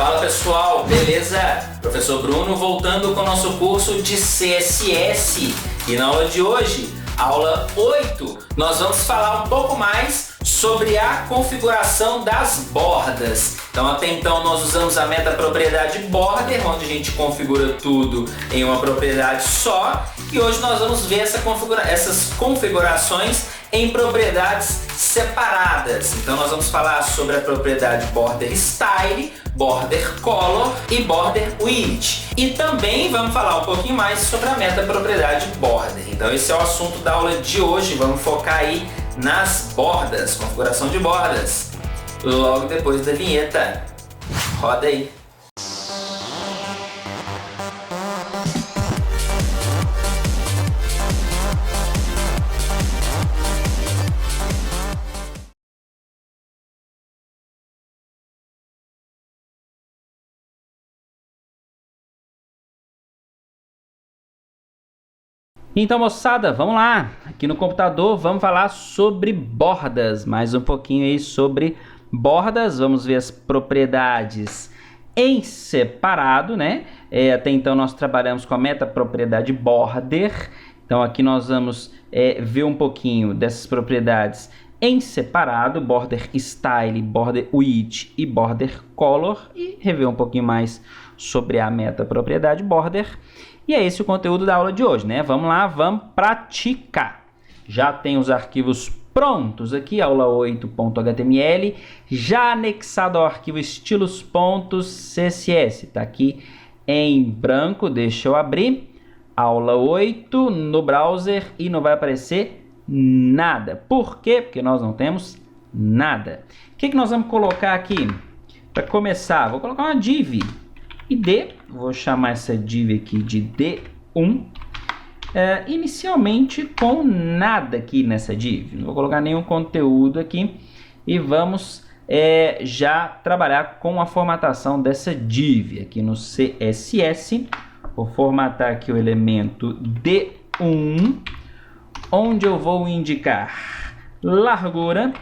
Fala pessoal, beleza? Professor Bruno voltando com o nosso curso de CSS e na aula de hoje, aula 8, nós vamos falar um pouco mais sobre a configuração das bordas. Então até então nós usamos a metapropriedade border, onde a gente configura tudo em uma propriedade só, e hoje nós vamos ver essas configurações em propriedades separadas. Então nós vamos falar sobre a propriedade border style, border color e border width. E também vamos falar um pouquinho mais sobre a metapropriedade border. Então esse é o assunto da aula de hoje. Vamos focar aí nas bordas, configuração de bordas. Logo depois da vinheta. Roda aí. Então, moçada, vamos lá. Aqui no computador vamos falar sobre bordas, mais um pouquinho aí sobre bordas. Vamos ver as propriedades em separado, né? Até então nós trabalhamos com a metapropriedade border. Então aqui nós vamos ver um pouquinho dessas propriedades em separado, border style, border width e border color, e rever um pouquinho mais sobre a metapropriedade border. E é esse o conteúdo da aula de hoje, né? Vamos lá, vamos praticar. Já tem os arquivos prontos aqui, aula 8.html, já anexado ao arquivo estilos.css. Tá aqui em branco, deixa eu abrir. Aula 8 no browser e não vai aparecer nada. Por quê? Porque nós não temos nada. O que nós vamos colocar aqui? Para começar, vou colocar uma div. ID, vou chamar essa div aqui de D1, inicialmente com nada aqui nessa div, não vou colocar nenhum conteúdo aqui, e vamos já trabalhar com a formatação dessa div aqui no CSS. Vou formatar aqui o elemento D1, onde eu vou indicar largura,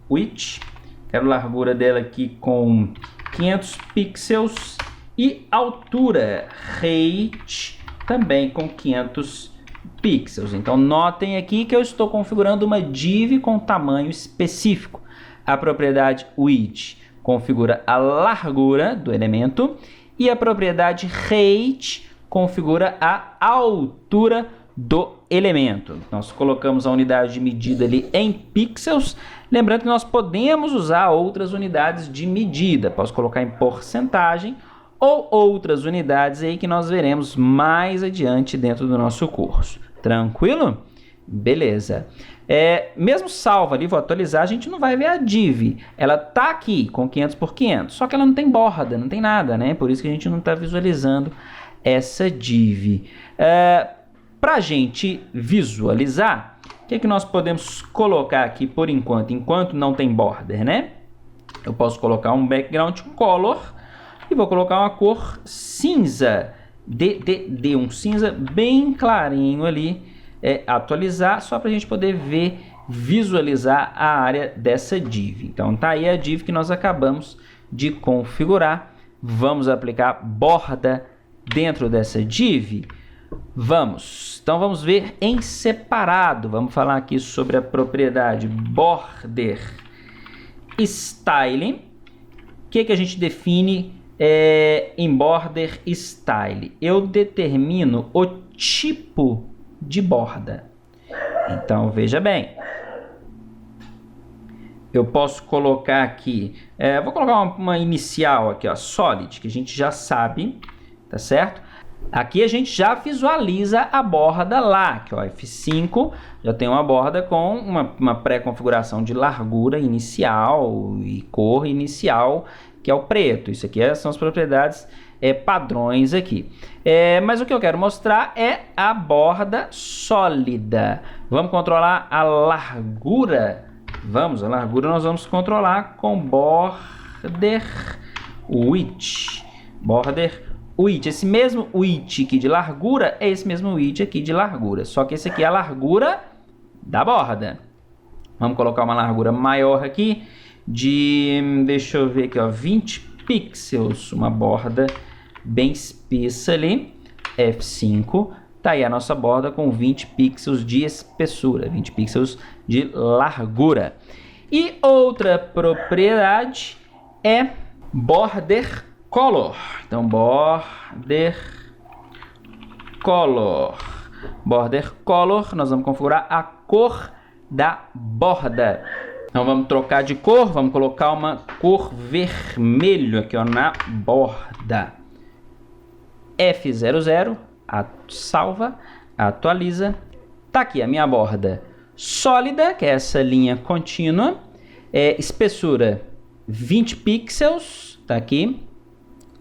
width, quero a largura dela aqui com 500 pixels, e altura, height, também com 500 pixels. Então notem aqui que eu estou configurando uma div com tamanho específico. A propriedade width configura a largura do elemento e a propriedade height configura a altura do elemento. Nós colocamos a unidade de medida ali em pixels. Lembrando que nós podemos usar outras unidades de medida. Posso colocar em porcentagem ou outras unidades aí que nós veremos mais adiante dentro do nosso curso. Tranquilo? Beleza. Mesmo salvo ali, vou atualizar, a gente não vai ver a div. Ela tá aqui com 500 por 500, só que ela não tem borda, não tem nada, né? Por isso que a gente não está visualizando essa div. Para a gente visualizar, o que nós podemos colocar aqui por enquanto não tem border, né? Eu posso colocar um background color e vou colocar uma cor cinza, um cinza bem clarinho ali, atualizar, só para a gente poder visualizar a área dessa div. Então tá aí a div que nós acabamos de configurar. Vamos aplicar borda dentro dessa div? Vamos. Então vamos ver em separado. Vamos falar aqui sobre a propriedade border style. O que a gente define em border style? Eu determino o tipo de borda. Então veja bem, eu posso colocar aqui, vou colocar uma inicial aqui, ó, solid, que a gente já sabe, tá certo? Aqui a gente já visualiza a borda lá, que ó, F5 já tem uma borda com uma pré-configuração de largura inicial e cor inicial, que é o preto. Isso aqui são as propriedades padrões aqui. Mas o que eu quero mostrar é a borda sólida. Vamos controlar a largura. A largura nós vamos controlar com border width. Border width. Esse mesmo width aqui de largura é esse mesmo width aqui de largura. Só que esse aqui é a largura da borda. Vamos colocar uma largura maior aqui de, deixa eu ver aqui, ó, 20 pixels, uma borda bem espessa ali, F5, tá aí a nossa borda com 20 pixels de espessura, 20 pixels de largura. E outra propriedade é border color. Então, border color, nós vamos configurar a cor da borda. Então, vamos trocar de cor, vamos colocar uma cor vermelho aqui, ó, na borda. F00, salva, atualiza. Tá aqui a minha borda sólida, que é essa linha contínua, espessura 20 pixels, tá aqui,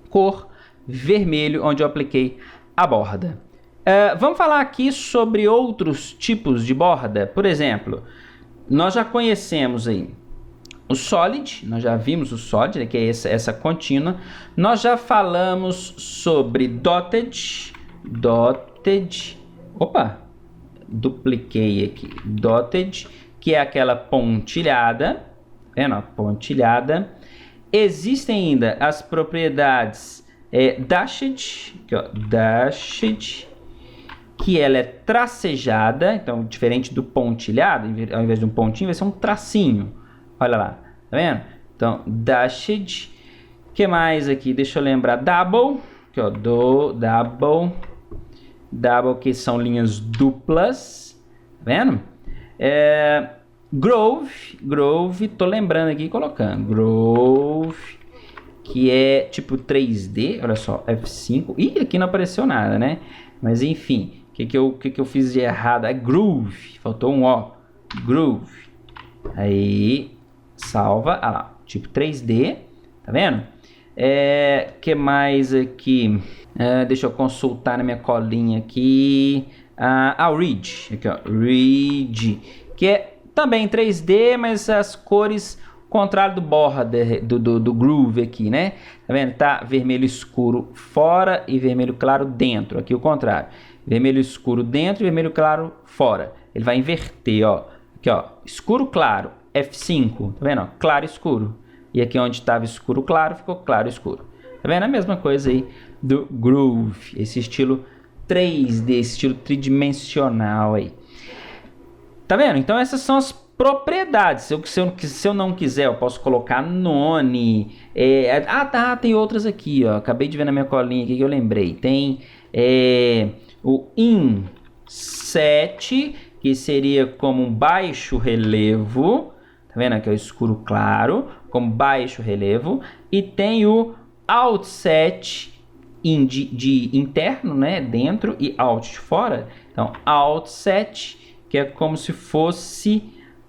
cor vermelho, onde eu apliquei a borda. Vamos falar aqui sobre outros tipos de borda. Por exemplo, nós já conhecemos aí o Solid, nós já vimos o Solid, que é essa contínua. Nós já falamos sobre Dotted, opa, dupliquei aqui, Dotted, que é aquela pontilhada, vendo? Pontilhada. Existem ainda as propriedades Dashed, aqui, ó, Dashed, que ela é tracejada, então diferente do pontilhado, ao invés de um pontinho vai ser um tracinho. Olha lá, tá vendo? Então, Dashed. O que mais aqui? Deixa eu lembrar. Double, aqui, ó, double, que são linhas duplas, tá vendo? Groove, tô lembrando aqui, colocando. Groove, que é tipo 3D, olha só, F5. Ih, aqui não apareceu nada, né? Mas enfim, o que eu fiz de errado? É groove, faltou um O. Groove. Aí, salva, ah lá, tipo 3D, tá vendo? Que mais aqui? Deixa eu consultar na minha colinha aqui. O Read, aqui ó, Read, que é também 3D, mas as cores contrário do border, do groove aqui, né? Tá vendo? Tá vermelho escuro fora e vermelho claro dentro, aqui o contrário. Vermelho escuro dentro e vermelho claro fora. Ele vai inverter, ó. Aqui, ó, escuro claro, F5, tá vendo? Ó, claro escuro. E aqui onde estava escuro claro, ficou claro escuro. Tá vendo? A mesma coisa aí do groove, esse estilo 3D, esse estilo tridimensional aí. Tá vendo? Então essas são as propriedades. Se eu não quiser, eu posso colocar none. Tem outras aqui, ó. Acabei de ver na minha colinha aqui que eu lembrei. Tem o inset, que seria como um baixo relevo. Tá vendo aqui, é o escuro claro, como baixo relevo. E tem o outset de interno, né, dentro, e out de fora. Então, outset, que é como se fosse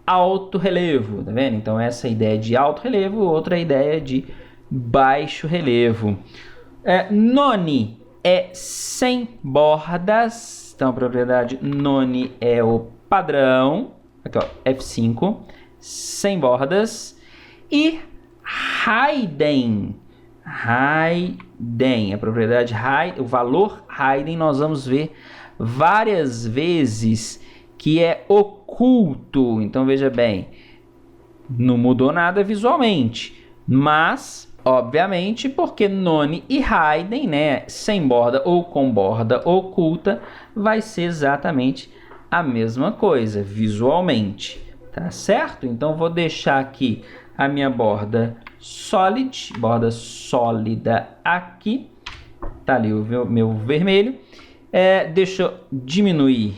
alto relevo, tá vendo? Então, essa é a ideia de alto relevo, outra ideia de baixo relevo. None é sem bordas. Então, a propriedade none é o padrão. Aqui, ó, F5, sem bordas. E hidden, a propriedade hidden, o valor hidden, nós vamos ver várias vezes que é oculto. Então, veja bem, não mudou nada visualmente, mas obviamente porque none e hidden, né, sem borda ou com borda oculta, vai ser exatamente a mesma coisa visualmente, tá certo? Então vou deixar aqui a minha borda solid, borda sólida aqui, tá ali o meu vermelho. Deixa eu diminuir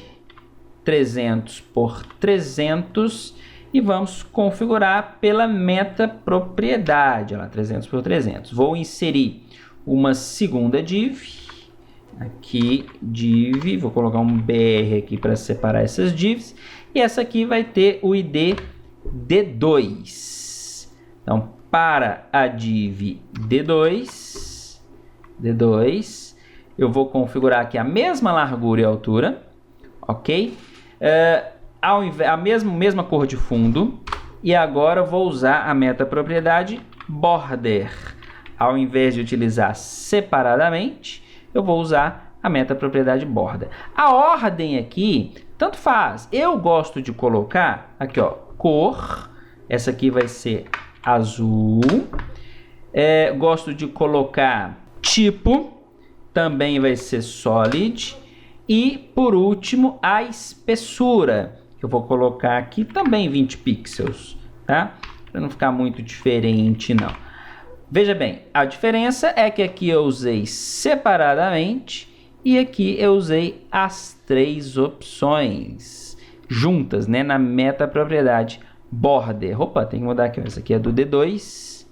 300 por 300 e vamos configurar pela meta propriedade, olha lá, 300 por 300. Vou inserir uma segunda div, aqui div, vou colocar um BR aqui para separar essas divs, e essa aqui vai ter o ID D2. Então, para a div D2, eu vou configurar aqui a mesma largura e altura, ok? A mesma cor de fundo, e agora eu vou usar a meta propriedade border. Ao invés de utilizar separadamente, eu vou usar a meta propriedade border. A ordem aqui, tanto faz. Eu gosto de colocar aqui, ó, cor. Essa aqui vai ser azul. Gosto de colocar tipo, também vai ser solid. E por último, a espessura, que eu vou colocar aqui também 20 pixels, tá? Para não ficar muito diferente, não. Veja bem, a diferença é que aqui eu usei separadamente e aqui eu usei as 3 opções juntas, né? Na meta-propriedade border. Opa, tem que mudar aqui. Essa aqui é do D2.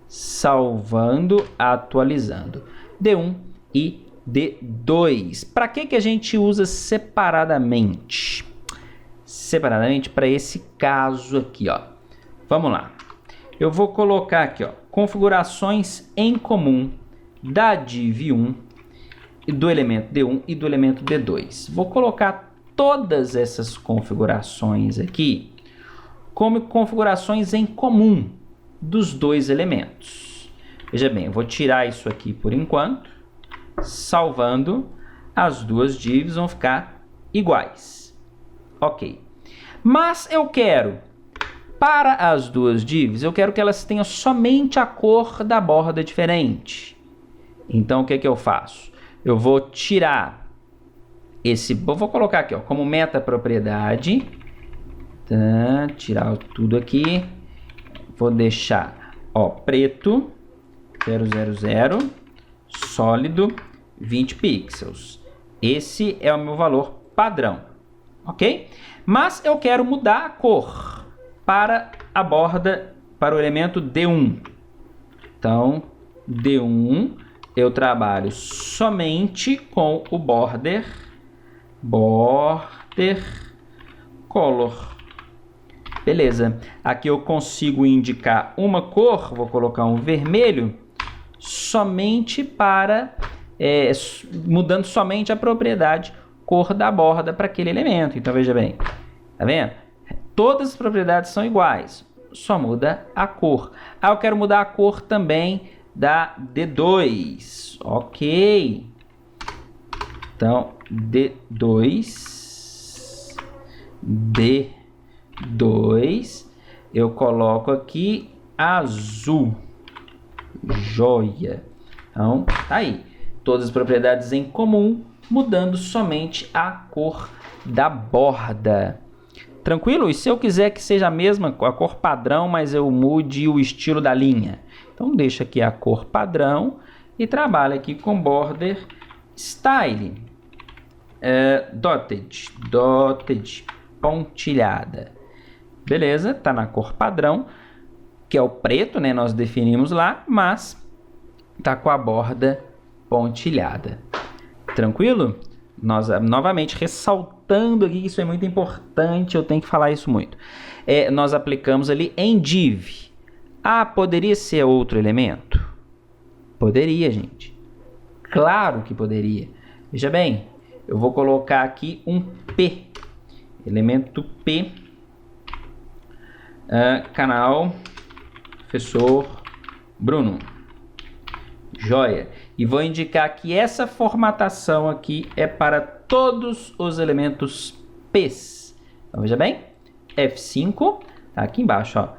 Salvando, atualizando. D1 e D2. Para que a gente usa separadamente? Separadamente para esse caso aqui, ó. Vamos lá. Eu vou colocar aqui, ó, configurações em comum da div 1 do elemento D1 e do elemento D2. Vou colocar todas essas configurações aqui como configurações em comum dos 2 elementos. Veja bem, eu vou tirar isso aqui por enquanto. Salvando, as 2 divs vão ficar iguais. Ok. Mas eu quero, para as 2 divs, eu quero que elas tenham somente a cor da borda diferente. Então, o que eu faço? Eu vou tirar eu vou colocar aqui, ó, como meta propriedade. Tá, tirar tudo aqui. Vou deixar, ó, preto 000, sólido 20 pixels. Esse é o meu valor padrão, ok? Mas eu quero mudar a cor para a borda, para o elemento D1. Então, D1 eu trabalho somente com o border color. Beleza. Aqui eu consigo indicar uma cor, vou colocar um vermelho, somente para, mudando somente a propriedade cor da borda para aquele elemento. Então, veja bem, tá vendo? Todas as propriedades são iguais, só muda a cor. Eu quero mudar a cor também da D2, ok. Então, D2, eu coloco aqui azul. Joia. Então, tá aí. Todas as propriedades em comum, mudando somente a cor da borda. Tranquilo? E se eu quiser que seja a mesma, a cor padrão, mas eu mude o estilo da linha? Então, deixa aqui a cor padrão e trabalho aqui com border style. Dotted, pontilhada. Beleza, tá na cor padrão, que é o preto, né? Nós definimos lá, mas tá com a borda pontilhada. Tranquilo? Nós, novamente, ressaltando aqui que isso é muito importante, eu tenho que falar isso muito. Nós aplicamos ali em div. Poderia ser outro elemento? Poderia, gente. Claro que poderia. Veja bem, eu vou colocar aqui um P. Elemento P. Canal Professor Bruno. Joia. E vou indicar que essa formatação aqui é para todos os elementos P's. Então, veja bem. F5. Tá aqui embaixo, ó.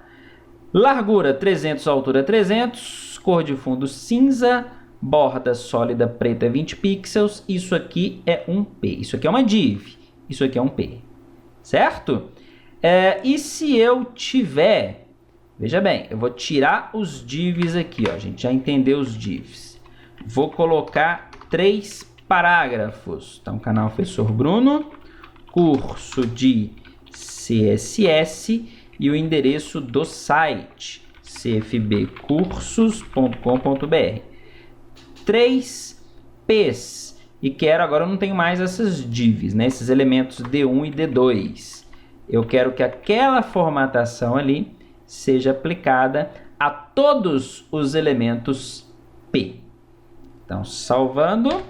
Largura 300, altura 300. Cor de fundo cinza. Borda sólida preta 20 pixels. Isso aqui é um P. Isso aqui é uma div. Isso aqui é um P. Certo? E se eu tiver... Veja bem, eu vou tirar os divs aqui, ó. A gente já entendeu os divs. Vou colocar 3 parágrafos. Então, canal Professor Bruno, curso de CSS e o endereço do site, cfbcursos.com.br. 3 P's. E quero, agora eu não tenho mais essas divs, né? Esses elementos D1 e D2. Eu quero que aquela formatação ali seja aplicada a todos os elementos P. Então, salvando,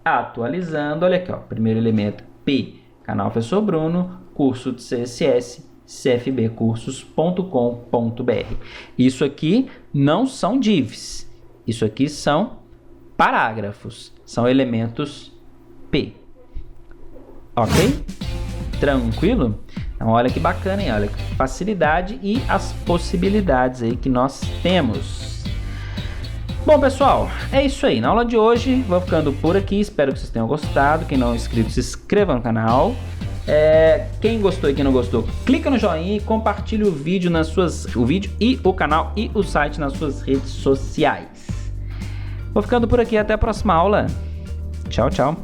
atualizando, olha aqui, ó, primeiro elemento P, canal Professor Bruno, curso de CSS, cfbcursos.com.br. Isso aqui não são divs, isso aqui são parágrafos, são elementos P. Ok? Tranquilo? Então, olha que bacana, hein? Olha que facilidade e as possibilidades aí que nós temos. Bom, pessoal, é isso aí. Na aula de hoje, vou ficando por aqui. Espero que vocês tenham gostado. Quem não é inscrito, se inscreva no canal. Quem gostou e quem não gostou, clica no joinha e compartilha o vídeo o vídeo e o canal e o site nas suas redes sociais. Vou ficando por aqui. Até a próxima aula. Tchau, tchau.